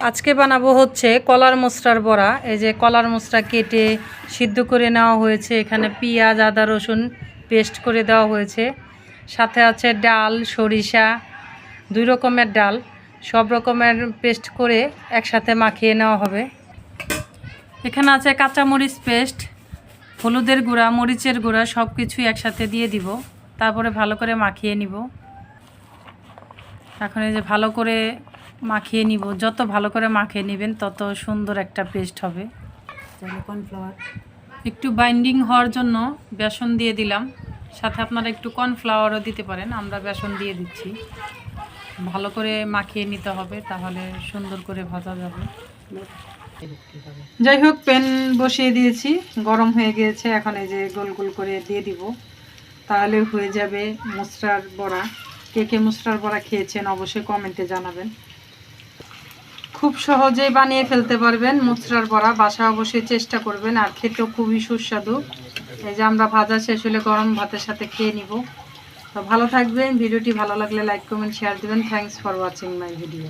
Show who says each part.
Speaker 1: আজকে বানাবো হচ্ছে কলার মোচড়ার বড়া। এই যে কলার মোচড়া কেটে সিদ্ধ করে নেওয়া হয়েছে, এখানে পেঁয়াজ আদা রসুন পেস্ট করে দেওয়া হয়েছে, সাথে আছে ডাল সরিষা, 2 রকমের ডাল, সব রকমের পেস্ট করে একসাথে মাখিয়ে নেওয়া হবে। এখানে আছে কাঁচামরিচ পেস্ট, হলুদের গুঁড়া, মরিচের গুঁড়া, সব কিছুই একসাথে দিয়ে দিব, তারপরে ভালো করে মাখিয়ে নিব। এখন এই যে ভালো করে মাখিয়ে নিব, যত ভালো করে মাখিয়ে নেবেন তত সুন্দর একটা পেস্ট হবে। কর্নফ্লাওয়ার একটু বাইন্ডিং হওয়ার জন্য বেসন দিয়ে দিলাম, সাথে আপনারা একটু কর্নফ্লাওয়ারও দিতে পারেন, আমরা বেসন দিয়ে দিচ্ছি। ভালো করে মাখিয়ে নিতে হবে, তাহলে সুন্দর করে ভাজা যাবে। যাই হোক, প্যান বসিয়ে দিয়েছি, গরম হয়ে গিয়েছে। এখন এই যে গোল গোল করে দিয়ে দিব, তাহলে হয়ে যাবে মোচড়ার বড়া। কে কে মোচড়ার বড়া খেয়েছেন অবশ্যই কমেন্টে জানাবেন। খুব সহজেই বানিয়ে ফেলতে পারবেন মোচড়ার বড়া, বাসায় অবশ্যই চেষ্টা করবেন, আর খেতেও খুবই সুস্বাদু। এই যে আমরা ভাজা শেষ হলে গরম ভাতের সাথে খেয়ে নিব। তো ভালো থাকবেন, ভিডিওটি ভালো লাগলে লাইক কমেন্ট শেয়ার দিবেন। Thanks for watching my video.